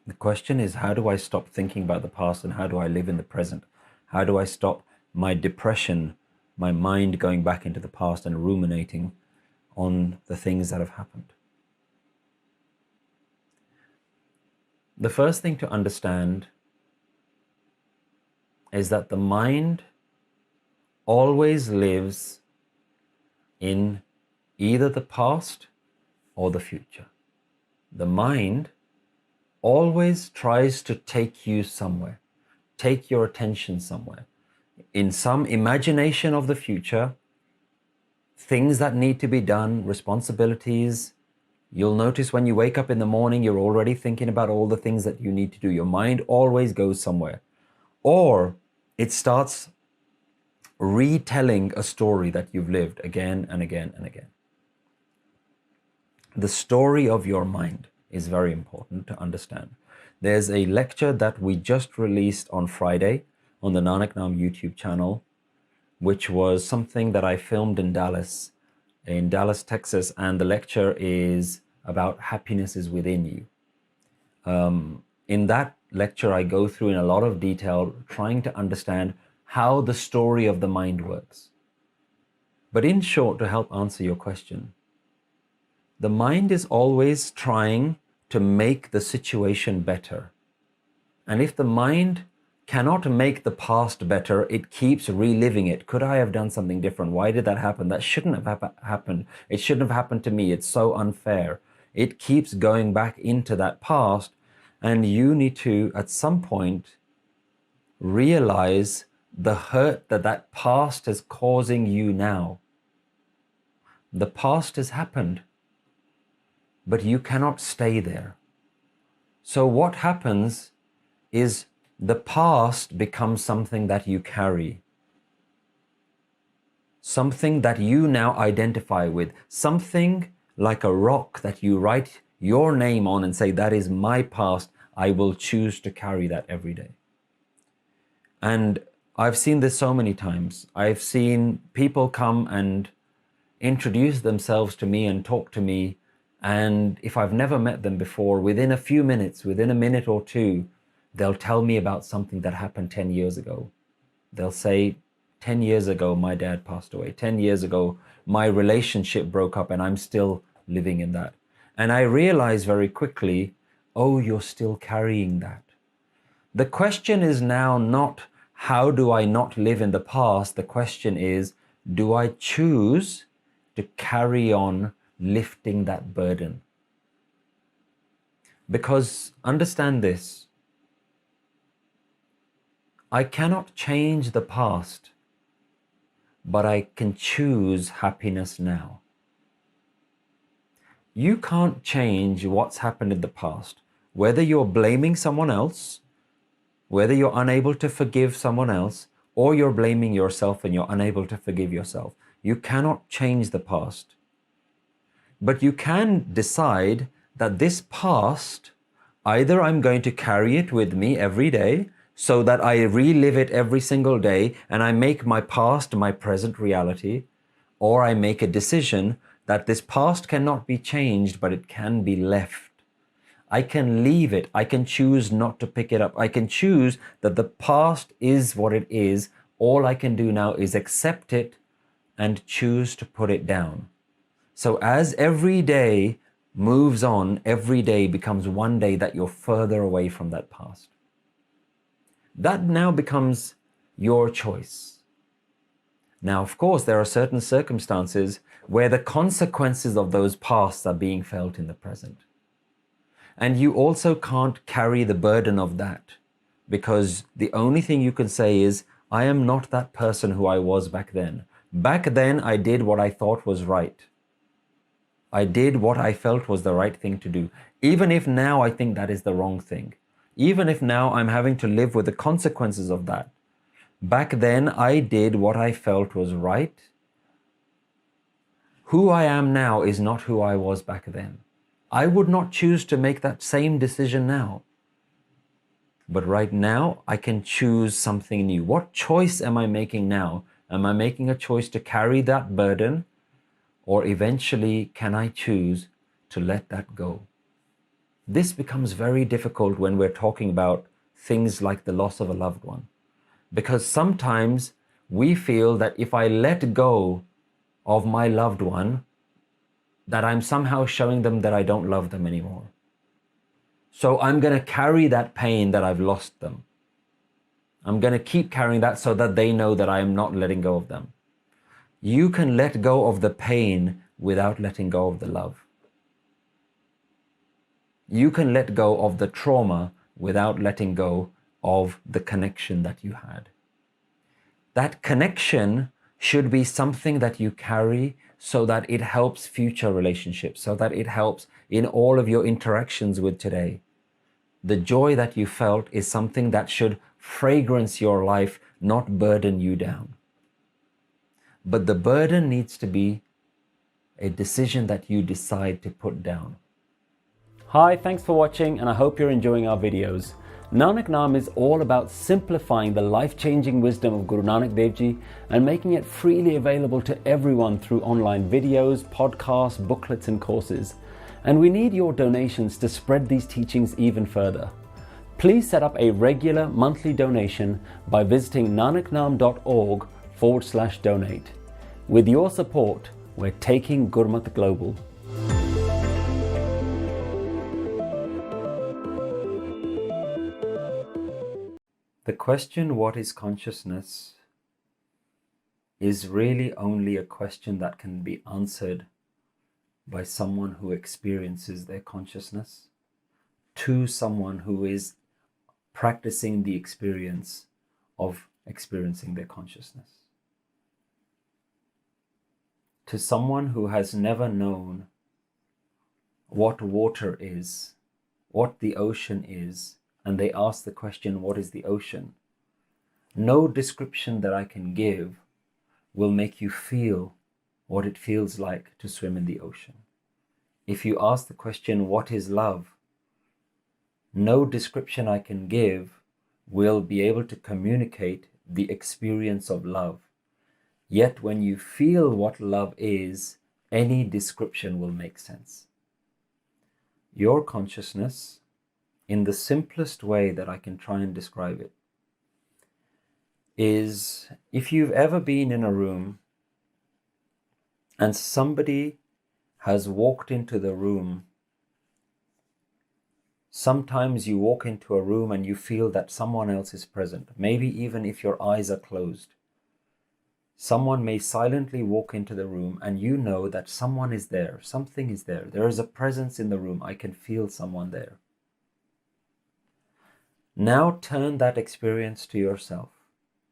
The question is, how do I stop thinking about the past and how do I live in the present? How do I stop my depression, my mind going back into the past and ruminating on the things that have happened? The first thing to understand is that the mind always lives in either the past or the future. The mind always tries to take you somewhere, take your attention somewhere, in some imagination of the future, things that need to be done, responsibilities. You'll notice when you wake up in the morning, you're already thinking about all the things that you need to do. Your mind always goes somewhere. Or it starts retelling a story that you've lived again and again and again. The story of your mind is very important to understand. There's a lecture that we just released on Friday on the Nanak Naam YouTube channel, which was something that I filmed in Dallas, Texas, and the lecture is about happiness is within you. In that lecture, I go through in a lot of detail trying to understand how the story of the mind works. But in short, to help answer your question, the mind is always trying to make the situation better. And if the mind cannot make the past better, it keeps reliving it. Could I have done something different? Why did that happen? That shouldn't have happened. It shouldn't have happened to me. It's so unfair. It keeps going back into that past, and you need to, at some point, realize the hurt that that past is causing you now. The past has happened, but you cannot stay there. So what happens is the past becomes something that you carry, something that you now identify with, something like a rock that you write your name on and say, that is my past, I will choose to carry that every day. And I've seen this so many times. I've seen people come and introduce themselves to me and talk to me, and if I've never met them before, within a few minutes, within a minute or two, they'll tell me about something that happened 10 years ago. They'll say, 10 years ago, my dad passed away. 10 years ago, my relationship broke up and I'm still living in that. And I realize very quickly, oh, you're still carrying that. The question is now not, how do I not live in the past? The question is, do I choose to carry on lifting that burden? Because understand this, I cannot change the past, but I can choose happiness now. You can't change what's happened in the past, whether you're blaming someone else, whether you're unable to forgive someone else, or you're blaming yourself and you're unable to forgive yourself. You cannot change the past. But you can decide that this past, either I'm going to carry it with me every day so that I relive it every single day and I make my past my present reality, or I make a decision that this past cannot be changed, but it can be left. I can leave it. I can choose not to pick it up. I can choose that the past is what it is. All I can do now is accept it and choose to put it down. So as every day moves on, every day becomes one day that you're further away from that past. That now becomes your choice. Now, of course, there are certain circumstances where the consequences of those pasts are being felt in the present. And you also can't carry the burden of that, because the only thing you can say is, I am not that person who I was back then. Back then, I did what I thought was right. I did what I felt was the right thing to do. Even if now I think that is the wrong thing. Even if now I'm having to live with the consequences of that. Back then, I did what I felt was right. Who I am now is not who I was back then. I would not choose to make that same decision now. But right now, I can choose something new. What choice am I making now? Am I making a choice to carry that burden? Or eventually, can I choose to let that go? This becomes very difficult when we're talking about things like the loss of a loved one. Because sometimes we feel that if I let go of my loved one, that I'm somehow showing them that I don't love them anymore. So I'm going to carry that pain that I've lost them. I'm going to keep carrying that so that they know that I am not letting go of them. You can let go of the pain without letting go of the love. You can let go of the trauma without letting go of the connection that you had. That connection should be something that you carry so that it helps future relationships, so that it helps in all of your interactions with today. The joy that you felt is something that should fragrance your life, not burden you down. But the burden needs to be a decision that you decide to put down. Hi, thanks for watching, and I hope you're enjoying our videos. Nanak Naam is all about simplifying the life-changing wisdom of Guru Nanak Dev Ji and making it freely available to everyone through online videos, podcasts, booklets and courses. And we need your donations to spread these teachings even further. Please set up a regular monthly donation by visiting nanaknaam.org/donate. With your support, we're taking Gurmat global. The question, what is consciousness, is really only a question that can be answered by someone who experiences their consciousness, to someone who is practicing the experience of experiencing their consciousness. To someone who has never known what water is, what the ocean is, and they ask the question, what is the ocean? No description that I can give will make you feel what it feels like to swim in the ocean. If you ask the question, what is love? No description I can give will be able to communicate the experience of love. Yet when you feel what love is, any description will make sense. Your consciousness, in the simplest way that I can try and describe it, is if you've ever been in a room and somebody has walked into the room. Sometimes you walk into a room and you feel that someone else is present, maybe even if your eyes are closed. Someone may silently walk into the room and you know that someone is there, something is there. There is a presence in the room. I can feel someone there. Now turn that experience to yourself.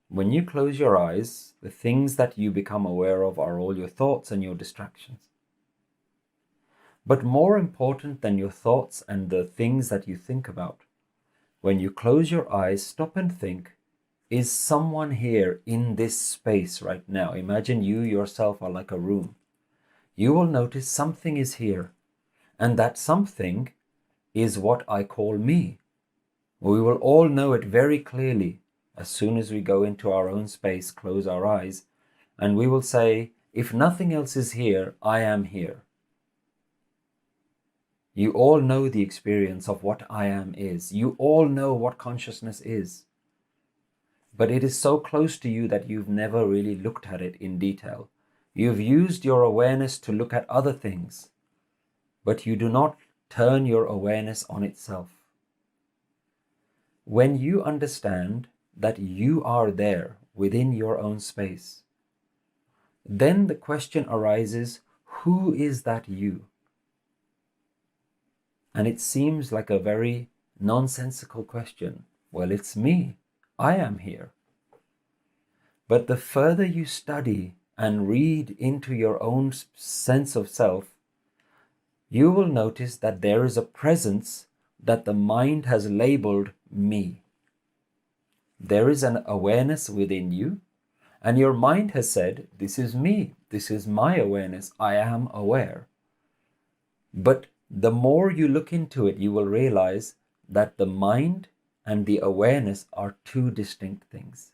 When you close your eyes, the things that you become aware of are all your thoughts and your distractions. But more important than your thoughts and the things that you think about, when you close your eyes, stop and think, is someone here in this space right now? Imagine you yourself are like a room. You will notice something is here, and that something is what I call me. We will all know it very clearly as soon as we go into our own space, close our eyes, and we will say, if nothing else is here, I am here. You all know the experience of what I am is. You all know what consciousness is. But it is so close to you that you've never really looked at it in detail. You've used your awareness to look at other things, but you do not turn your awareness on itself. When you understand that you are there within your own space, then the question arises, who is that you? And it seems like a very nonsensical question. Well, it's me. I am here. But the further you study and read into your own sense of self, you will notice that there is a presence that the mind has labeled me. There is an awareness within you, and your mind has said, this is me. This is my awareness. I am aware. But the more you look into it, you will realize that the mind and the awareness are two distinct things.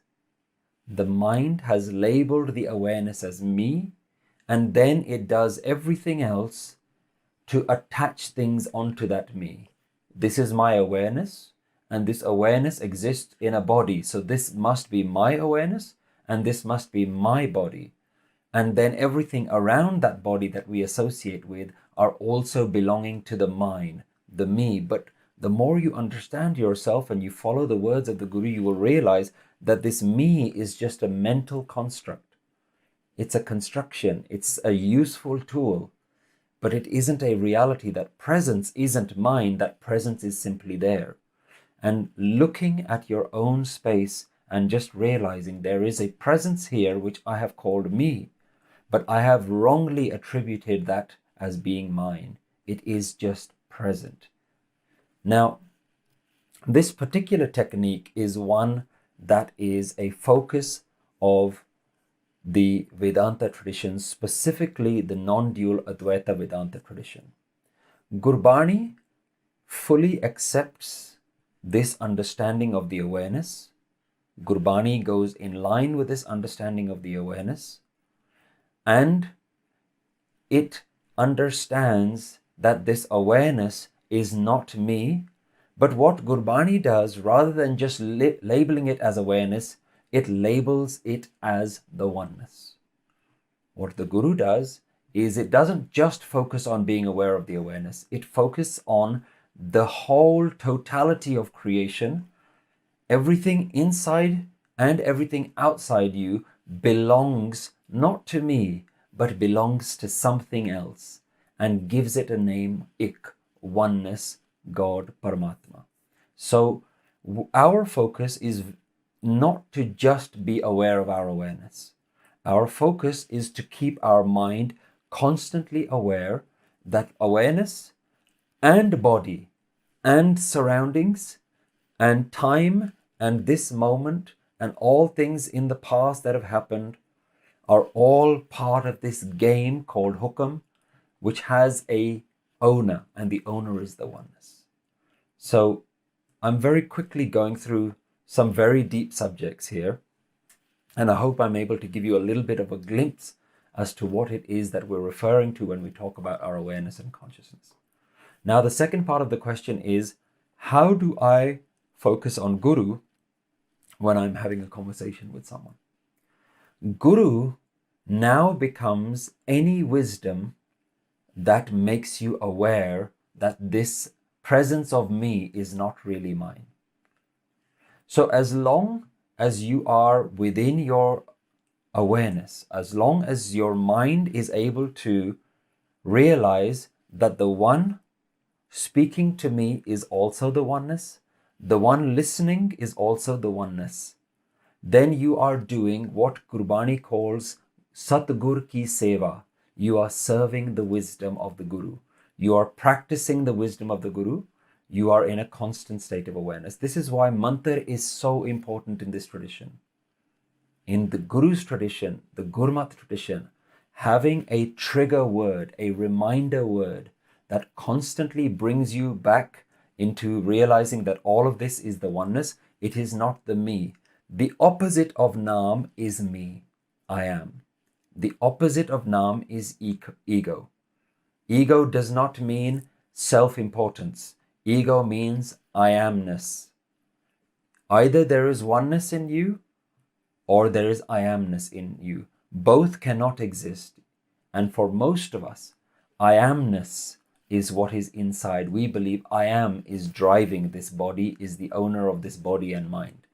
The mind has labeled the awareness as me, and then it does everything else to attach things onto that me. this is my awareness, and this awareness exists in a body. So this must be my awareness, and this must be my body. And then everything around that body that we associate with are also belonging to the mine, the me. But the more you understand yourself and you follow the words of the Guru, you will realize that this me is just a mental construct. It's a construction. It's a useful tool, but it isn't a reality. That presence isn't mine. That presence is simply there. And looking at your own space and just realizing there is a presence here which I have called me, but I have wrongly attributed that as being mine. It is just present. Now, this particular technique is one that is a focus of the Vedanta tradition, specifically the non-dual Advaita Vedanta tradition. Gurbani fully accepts this understanding of the awareness. Gurbani goes in line with this understanding of the awareness, and it understands that this awareness is not me. But what Gurbani does, rather than just labeling it as awareness, it labels it as the oneness. What the Guru does is it doesn't just focus on being aware of the awareness, it focuses on the whole totality of creation. Everything inside and everything outside you belongs not to me, but belongs to something else, and gives it a name, Ik, oneness, God, Paramatma. So our focus is not to just be aware of our awareness. Our focus is to keep our mind constantly aware that awareness and body and surroundings and time and this moment and all things in the past that have happened are all part of this game called Hukam, which has a owner, and the owner is the oneness. So I'm very quickly going through some very deep subjects here, and I hope I'm able to give you a little bit of a glimpse as to what it is that we're referring to when we talk about our awareness and consciousness. Now, the second part of the question is, how do I focus on Guru when I'm having a conversation with someone? Guru now becomes any wisdom that makes you aware that this presence of me is not really mine. So as long as you are within your awareness, as long as your mind is able to realize that the one speaking to me is also the oneness, the one listening is also the oneness, then you are doing what Gurbani calls Satgur ki seva. You are serving the wisdom of the Guru. You are practicing the wisdom of the Guru. You are in a constant state of awareness. This is why mantra is so important in this tradition. In the Guru's tradition, the Gurmat tradition, having a trigger word, a reminder word that constantly brings you back into realizing that all of this is the oneness. It is not the me. The opposite of Naam is me, I am. The opposite of Naam is ego. Ego does not mean self-importance. Ego means I amness. Either there is oneness in you or there is I amness in you. Both cannot exist. And for most of us, I amness is what is inside. We believe I am is driving this body, is the owner of this body and mind.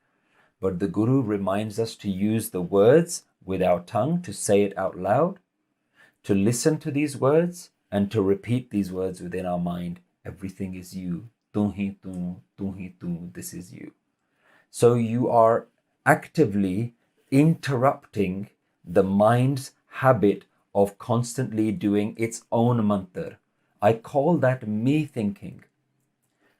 But the Guru reminds us to use the words with our tongue, to say it out loud, to listen to these words, and to repeat these words within our mind. Everything is you. Tu hi tu, this is you. So you are actively interrupting the mind's habit of constantly doing its own mantra. I call that me thinking.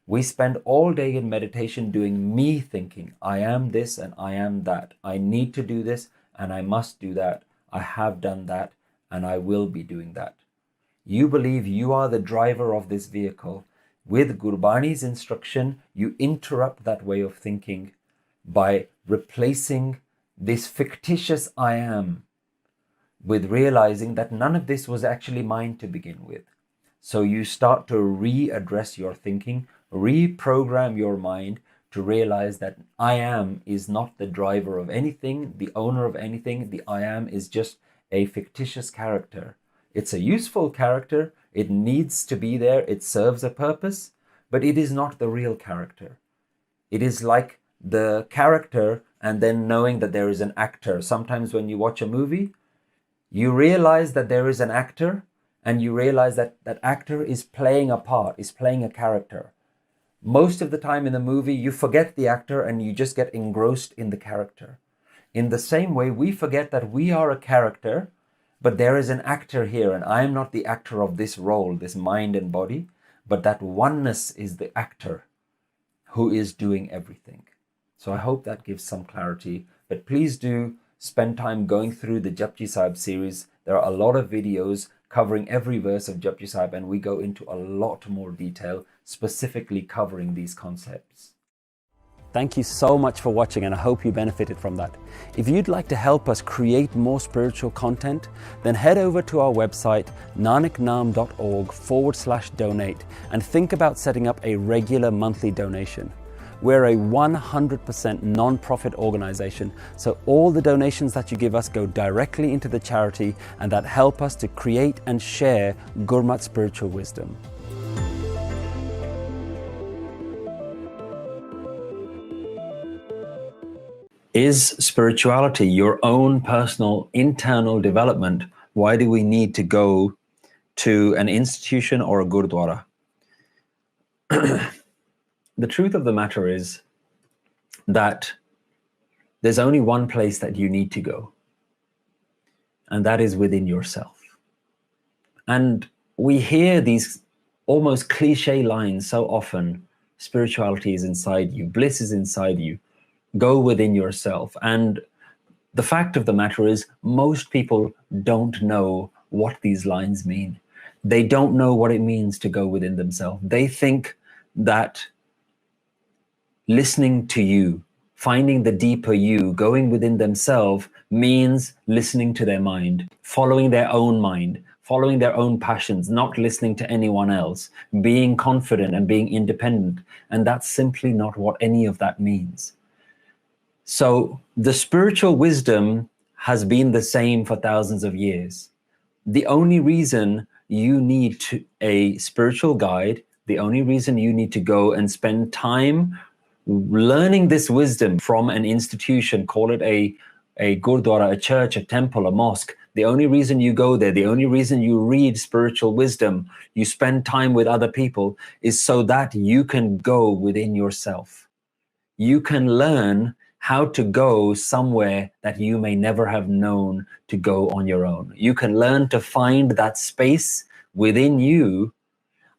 We spend all day in meditation doing me thinking. I am this and I am that. I need to do this and I must do that. I have done that and I will be doing that. You believe you are the driver of this vehicle. With Gurbani's instruction, you interrupt that way of thinking by replacing this fictitious I am with realizing that none of this was actually mine to begin with. So you start to readdress your thinking Reprogram your mind to realize that I am is not the driver of anything, the owner of anything. The I am is just a fictitious character. It's a useful character. It needs to be there. It serves a purpose, but it is not the real character. It is like the character and then knowing that there is an actor. Sometimes when you watch a movie, you realize that there is an actor and you realize that that actor is playing a part, is playing a character. Most of the time in the movie, you forget the actor and you just get engrossed in the character. In the same way, we forget that we are a character, but there is an actor here, and I am not the actor of this role, this mind and body, but that oneness is the actor who is doing everything. So I hope that gives some clarity, but please do spend time going through the Japji Sahib series. There are a lot of videos covering every verse of Japji Sahib, and we go into a lot more detail, specifically covering these concepts. Thank you so much for watching, and I hope you benefited from that. If you'd like to help us create more spiritual content, then head over to our website nanaknaam.org/donate and think about setting up a regular monthly donation. We're a 100% non-profit organization, so all the donations that you give us go directly into the charity and that help us to create and share Gurmat spiritual wisdom. Is spirituality your own personal internal development? Why do we need to go to an institution or a Gurdwara? The truth of the matter is that there's only one place that you need to go, and that is within yourself. And we hear these almost cliche lines so often: spirituality is inside you, bliss is inside you, go within yourself. And the fact of the matter is, most people don't know what these lines mean. They don't know what it means to go within themselves. They think that listening to you, finding the deeper you, going within themselves means listening to their mind, following their own mind, following their own passions, not listening to anyone else, being confident and being independent. And that's simply not what any of that means. So the spiritual wisdom has been the same for thousands of years. The only reason you need a spiritual guide, the only reason you need to go and spend time learning this wisdom from an institution, call it a Gurdwara, a church, a temple, a mosque, the only reason you go there, the only reason you read spiritual wisdom, you spend time with other people, is so that you can go within yourself. You can learn how to go somewhere that you may never have known to go on your own. You can learn to find that space within you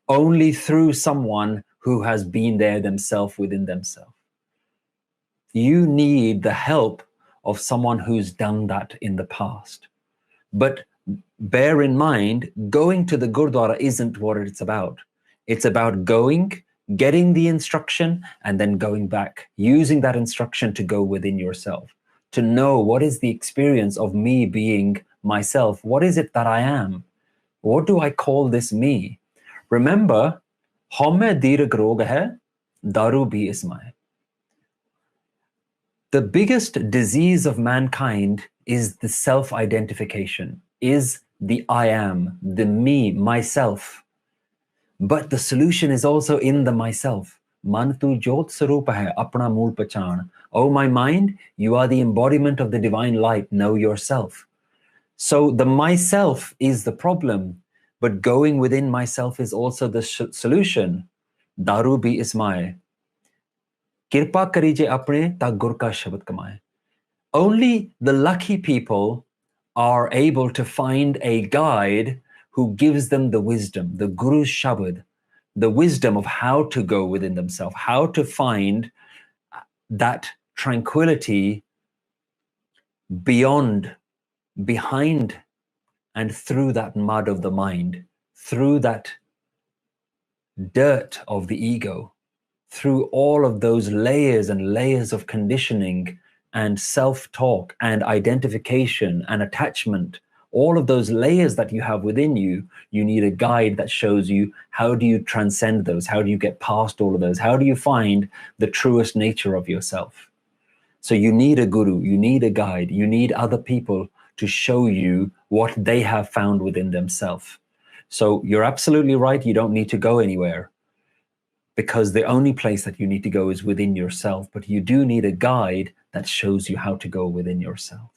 only through someone who has been there themselves within themselves. You need the help of someone who's done that in the past. But bear in mind, going to the Gurdwara isn't what it's about. It's about going, getting the instruction, and then going back, using that instruction to go within yourself, to know what is the experience of me being myself. What is it that I am? What do I call this me? Remember, Homme dirag rog hai, daru bhi isma. The biggest disease of mankind is the self-identification, is the I am, the me, myself. But the solution is also in the myself. Man tu jot sarup hai, apna mool pachan. Oh, my mind, you are the embodiment of the divine light. Know yourself. So the myself is the problem, but going within myself is also the solution. Daru bhi ismae. Kripaa karije apne ta gur ka shabad kamaye. Only the lucky people are able to find a guide who gives them the wisdom, the Guru's Shabad, the wisdom of how to go within themselves, how to find that tranquility beyond, behind, and through that mud of the mind, through that dirt of the ego, through all of those layers and layers of conditioning and self-talk and identification and attachment, all of those layers that you have within you, you need a guide that shows you how do you transcend those? How do you get past all of those? How do you find the truest nature of yourself? So you need a guru, you need a guide, you need other people to show you what they have found within themselves. So you're absolutely right, you don't need to go anywhere, because the only place that you need to go is within yourself, but you do need a guide that shows you how to go within yourself.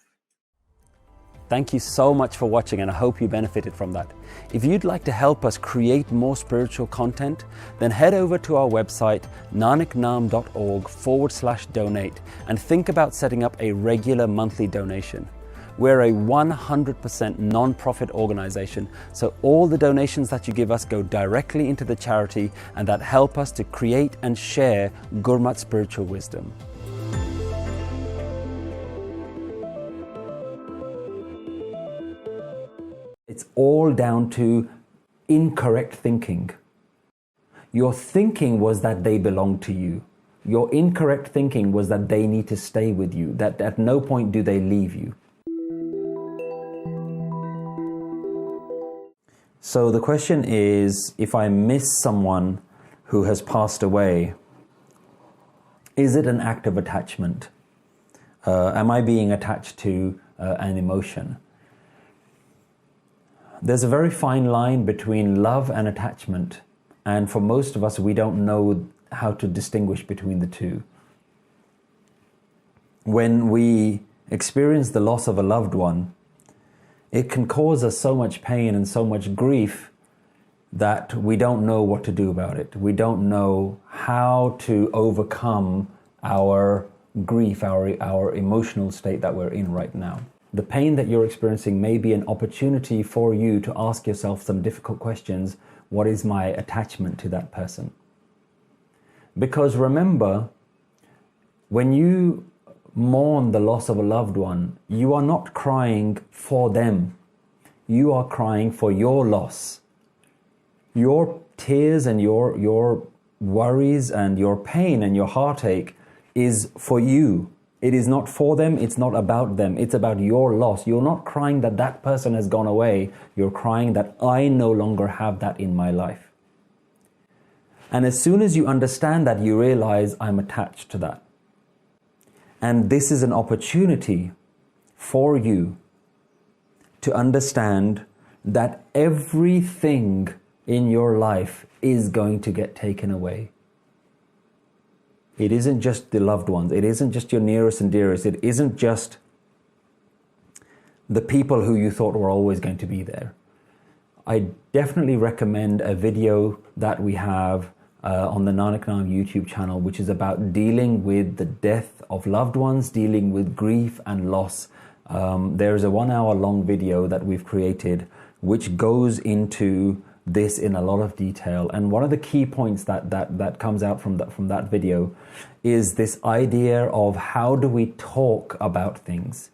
Thank you so much for watching, and I hope you benefited from that. If you'd like to help us create more spiritual content, then head over to our website nanaknaam.org/donate and think about setting up a regular monthly donation. We're a 100% non-profit organization, so all the donations that you give us go directly into the charity and that help us to create and share Gurmat spiritual wisdom. It's all down to incorrect thinking. Your thinking was that they belong to you. Your incorrect thinking was that they need to stay with you, that at no point do they leave you. So the question is, if I miss someone who has passed away, is it an act of attachment? Am I being attached to an emotion? There's a very fine line between love and attachment, and for most of us, we don't know how to distinguish between the two. When we experience the loss of a loved one, it can cause us so much pain and so much grief that we don't know what to do about it. We don't know how to overcome our grief, our emotional state that we're in right now. The pain that you're experiencing may be an opportunity for you to ask yourself some difficult questions. What is my attachment to that person? Because remember, when you mourn the loss of a loved one, you are not crying for them. You are crying for your loss. Your tears and your worries and your pain and your heartache is for you. It is not for them, it's not about them, it's about your loss. You're not crying that that person has gone away, you're crying that I no longer have that in my life. And as soon as you understand that, you realize I'm attached to that. And this is an opportunity for you to understand that everything in your life is going to get taken away. It isn't just the loved ones. It isn't just your nearest and dearest. It isn't just the people who you thought were always going to be there. I definitely recommend a video that we have on the Nanak Naam YouTube channel, which is about dealing with the death of loved ones, dealing with grief and loss. There is a 1 hour long video that we've created which goes into this in a lot of detail, and one of the key points that comes out from that video is this idea of how do we talk about things.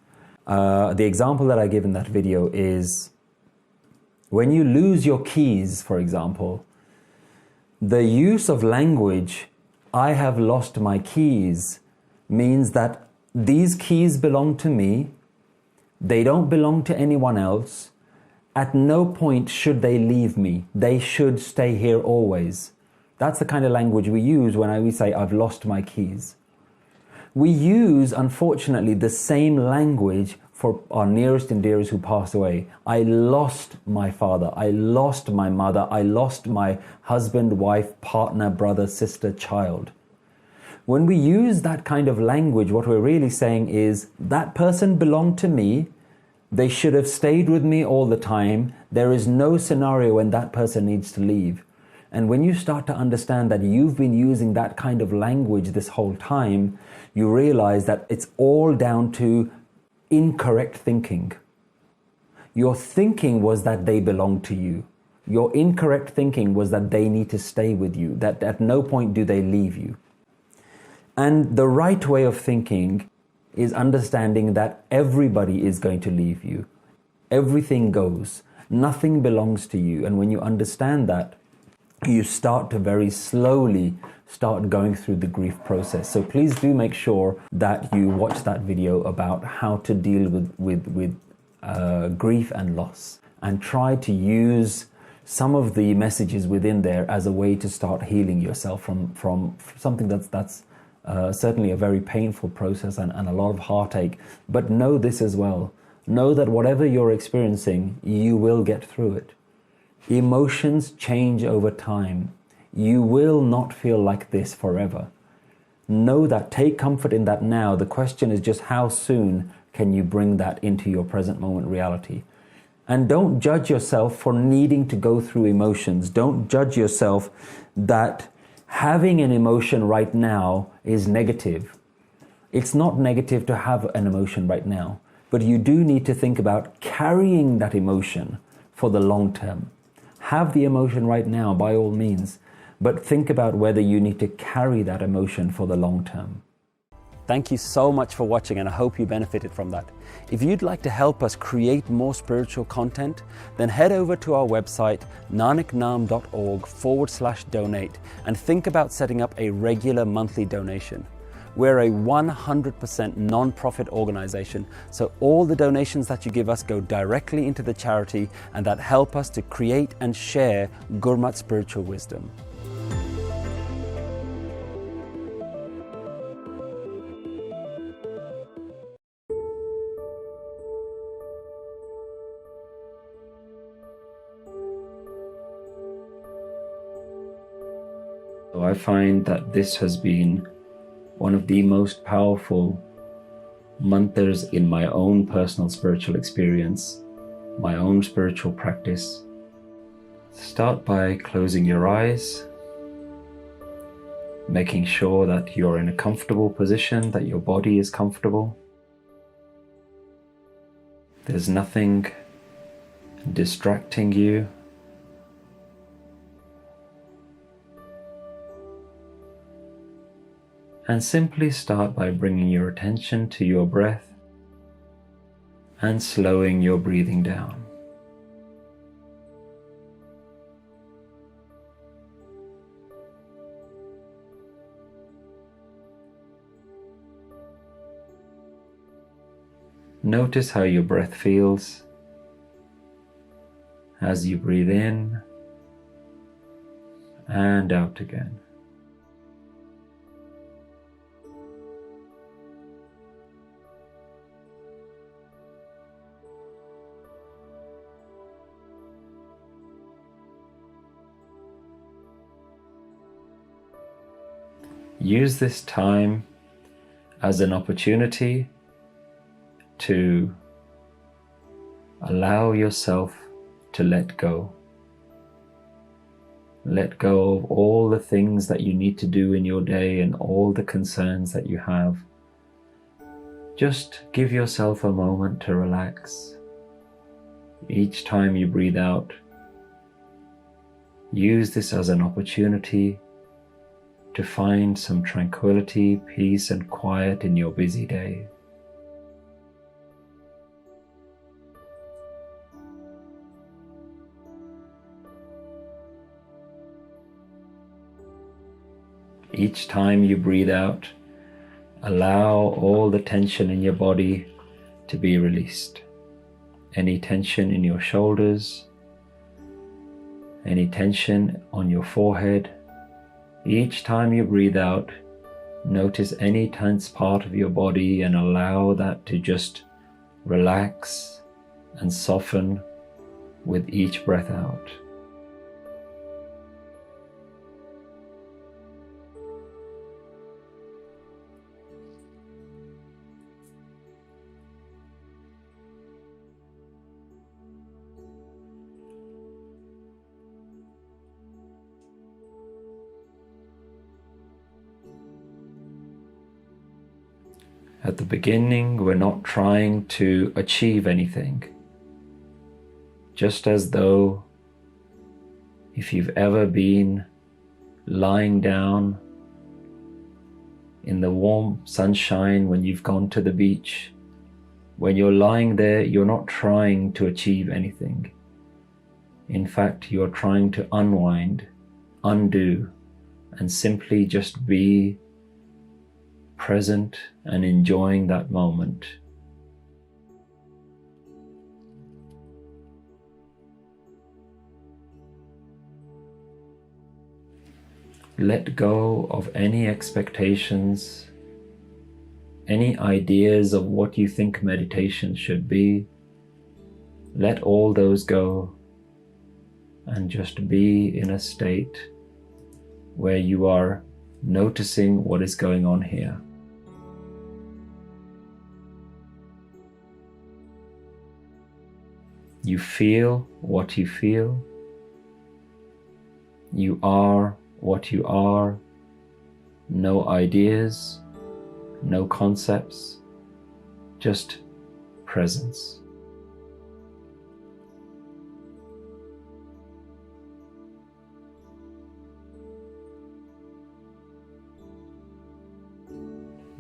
The example that I give in that video is when you lose your keys, for example, the use of language, I have lost my keys, means that these keys belong to me, they don't belong to anyone else. At no point should they leave me. They should stay here always. That's the kind of language we use when we say, I've lost my keys. We use, unfortunately, the same language for our nearest and dearest who pass away. I lost my father. I lost my mother. I lost my husband, wife, partner, brother, sister, child. When we use that kind of language, what we're really saying is, that person belonged to me. They should have stayed with me all the time. There is no scenario when that person needs to leave. And when you start to understand that you've been using that kind of language this whole time, you realize that it's all down to incorrect thinking. Your thinking was that they belong to you. Your incorrect thinking was that they need to stay with you, that at no point do they leave you. And the right way of thinking is understanding that everybody is going to leave you. Everything goes. Nothing belongs to you. And when you understand that, you start to very slowly start going through the grief process. So please do make sure that you watch that video about how to deal with grief and loss, and try to use some of the messages within there as a way to start healing yourself from something that's certainly a very painful process and a lot of heartache. But know this as well. Know that whatever you're experiencing, you will get through it. Emotions change over time. You will not feel like this forever. Know that, take comfort in that now. The question is just how soon can you bring that into your present moment reality? And don't judge yourself for needing to go through emotions. Don't judge yourself that having an emotion right now is negative. It's not negative to have an emotion right now, but you do need to think about carrying that emotion for the long term. Have the emotion right now by all means, but think about whether you need to carry that emotion for the long term. Thank you so much for watching, and I hope you benefited from that. If you'd like to help us create more spiritual content, then head over to our website nanaknaam.org/donate and think about setting up a regular monthly donation. We're a 100% non-profit organization, so all the donations that you give us go directly into the charity and that help us to create and share Gurmat spiritual wisdom. So I find that this has been one of the most powerful mantras in my own personal spiritual experience, my own spiritual practice. Start by closing your eyes, making sure that you're in a comfortable position, that your body is comfortable. There's nothing distracting you. And simply start by bringing your attention to your breath and slowing your breathing down. Notice how your breath feels as you breathe in and out again. Use this time as an opportunity to allow yourself to let go. Let go of all the things that you need to do in your day and all the concerns that you have. Just give yourself a moment to relax. Each time you breathe out, use this as an opportunity to find some tranquility, peace, and quiet in your busy day. Each time you breathe out, allow all the tension in your body to be released. Any tension in your shoulders, any tension on your forehead. Each time you breathe out, notice any tense part of your body and allow that to just relax and soften with each breath out. At the beginning, we're not trying to achieve anything. Just as though if you've ever been lying down in the warm sunshine when you've gone to the beach, when you're lying there, you're not trying to achieve anything. In fact, you're trying to unwind, undo, and simply just be present and enjoying that moment. Let go of any expectations, any ideas of what you think meditation should be. Let all those go and just be in a state where you are noticing what is going on here. You feel what you feel. You are what you are. No ideas, no concepts, just presence.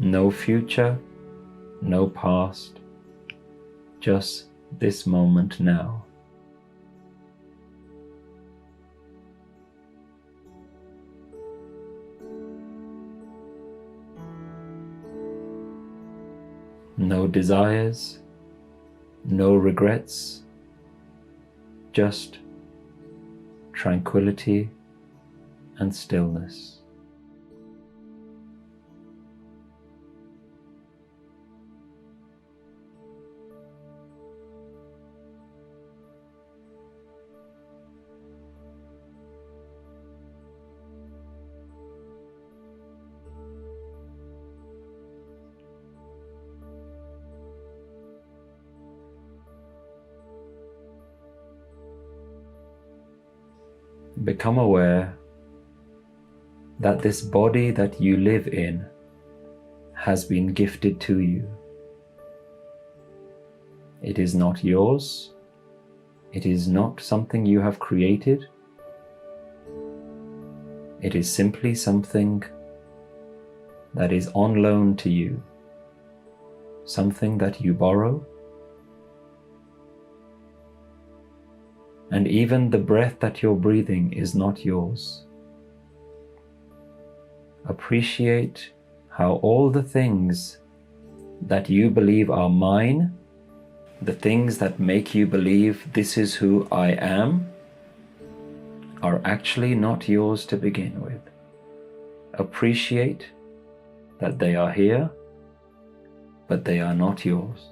No future, no past, just this moment now. No desires, no regrets, just tranquility and stillness. Become aware that this body that you live in has been gifted to you. It is not yours. It is not something you have created. It is simply something that is on loan to you, something that you borrow. And even the breath that you're breathing is not yours. Appreciate how all the things that you believe are mine, the things that make you believe this is who I am, are actually not yours to begin with. Appreciate that they are here, but they are not yours.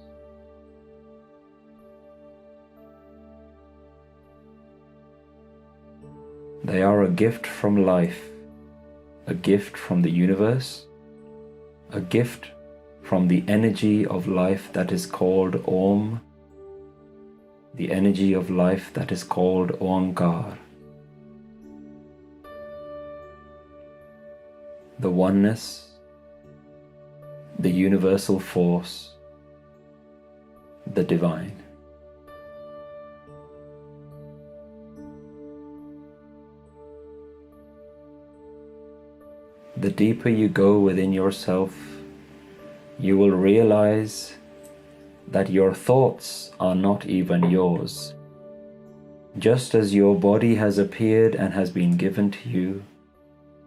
They are a gift from life, a gift from the universe, a gift from the energy of life that is called Om, the energy of life that is called Omkar. The oneness, the universal force, the divine. The deeper you go within yourself, you will realize that your thoughts are not even yours. Just as your body has appeared and has been given to you,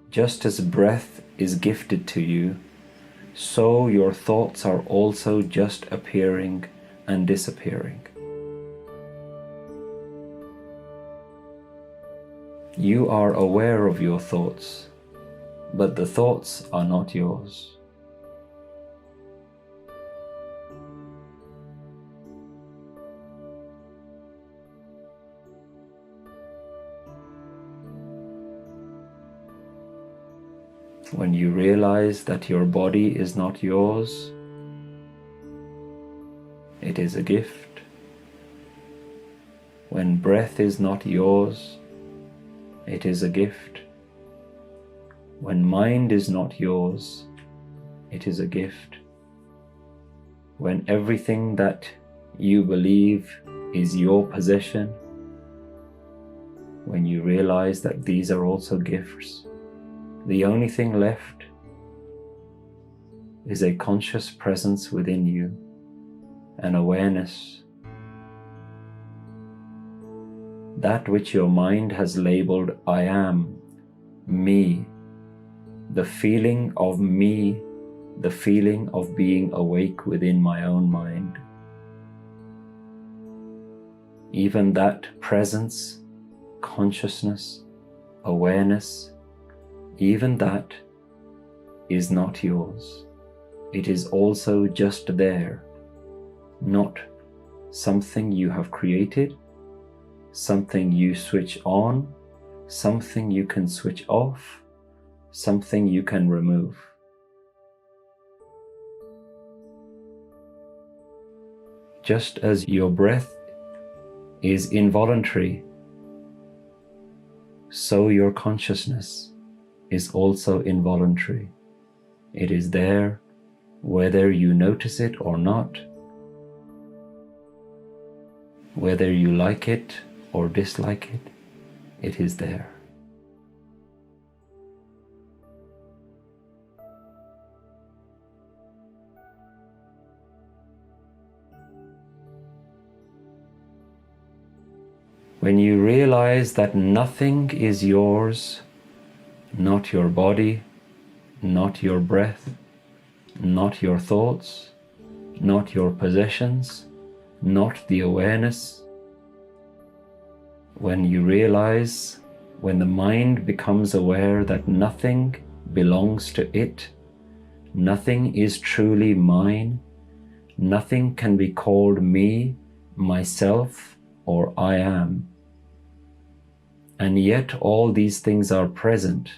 just as breath is gifted to you, so your thoughts are also just appearing and disappearing. You are aware of your thoughts, but the thoughts are not yours. When you realize that your body is not yours, it is a gift. When breath is not yours, it is a gift. When mind is not yours, it is a gift. When everything that you believe is your possession, when you realize that these are also gifts, the only thing left is a conscious presence within you, an awareness. That which your mind has labeled I am, me, the feeling of me, the feeling of being awake within my own mind. Even that presence, consciousness, awareness even that is not yours. It is also just there, not something you have created, something you switch on, something you can switch off, something you can remove. Just as your breath is involuntary, so your consciousness is also involuntary. It is there whether you notice it or not, whether you like it or dislike it, it is there. When you realize that nothing is yours, not your body, not your breath, not your thoughts, not your possessions, not the awareness, when you realize, when the mind becomes aware that nothing belongs to it, nothing is truly mine, nothing can be called me, myself, or I am, and yet all these things are present,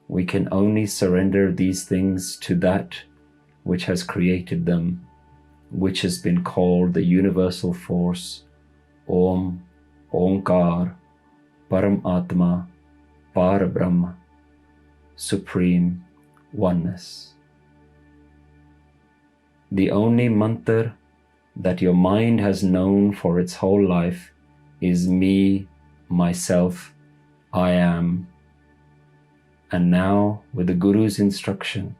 we can only surrender these things to that which has created them, which has been called the universal force, Om, Omkar, Paramatma, Parabrahma, Supreme Oneness. The only mantra that your mind has known for its whole life is me, myself, I am. And now, with the Guru's instruction,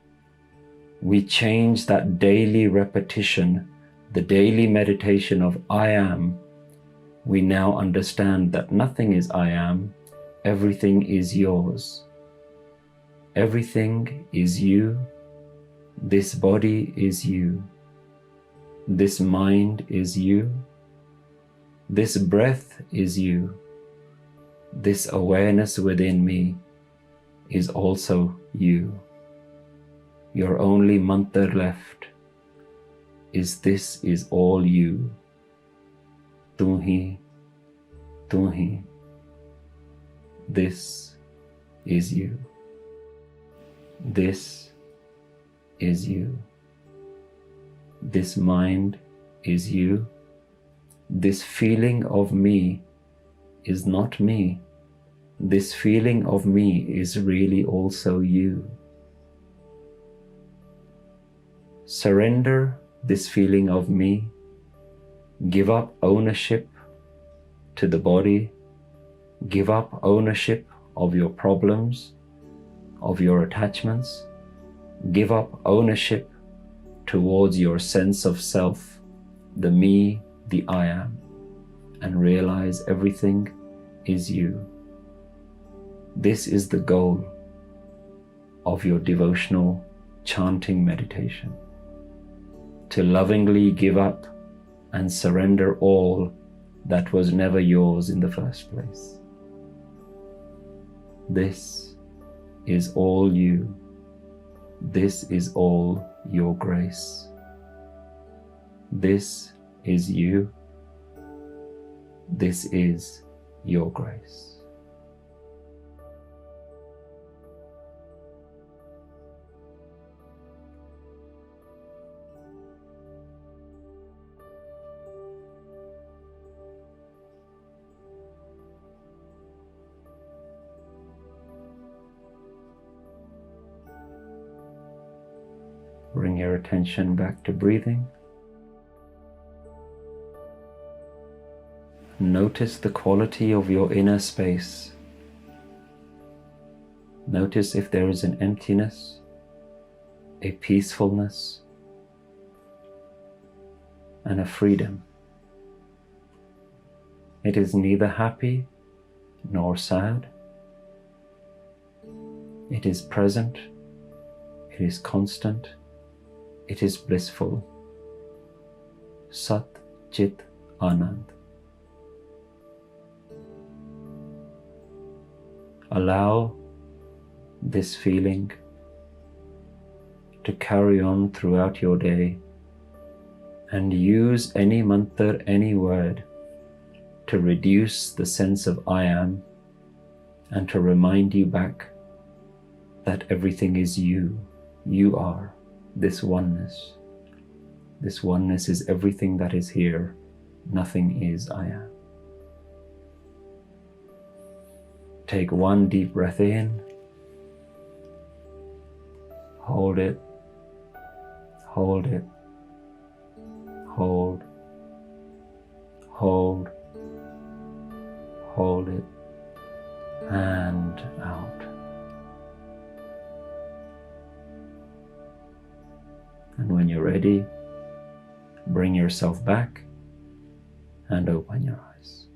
we change that daily repetition, the daily meditation of I am. We now understand that nothing is I am, everything is yours. Everything is you. This body is you. This mind is you. This breath is you. This awareness within me is also you. Your only mantra left is this is all you. Tu hi, tu hi. This is you. This is you. This mind is you. This feeling of me is not me. This feeling of me is really also you. Surrender this feeling of me. Give up ownership to the body. Give up ownership of your problems, of your attachments. Give up ownership towards your sense of self, the me, the I am, and realize everything is you. This is the goal of your devotional chanting meditation, to lovingly give up and surrender all that was never yours in the first place. This is all you. This is all your grace. This is you. This is your grace. Bring your attention back to breathing. Notice the quality of your inner space. Notice if there is an emptiness, a peacefulness, and a freedom. It is neither happy nor sad. It is present. It is constant. It is blissful. Sat Chit Anand. Allow this feeling to carry on throughout your day, and use any mantra, any word to reduce the sense of I am and to remind you back that everything is you. You are this oneness. This oneness is everything that is here. Nothing is I am. Take one deep breath in. Hold it. Hold it. Hold. Hold. Hold it. And out. And when you're ready, bring yourself back and open your eyes.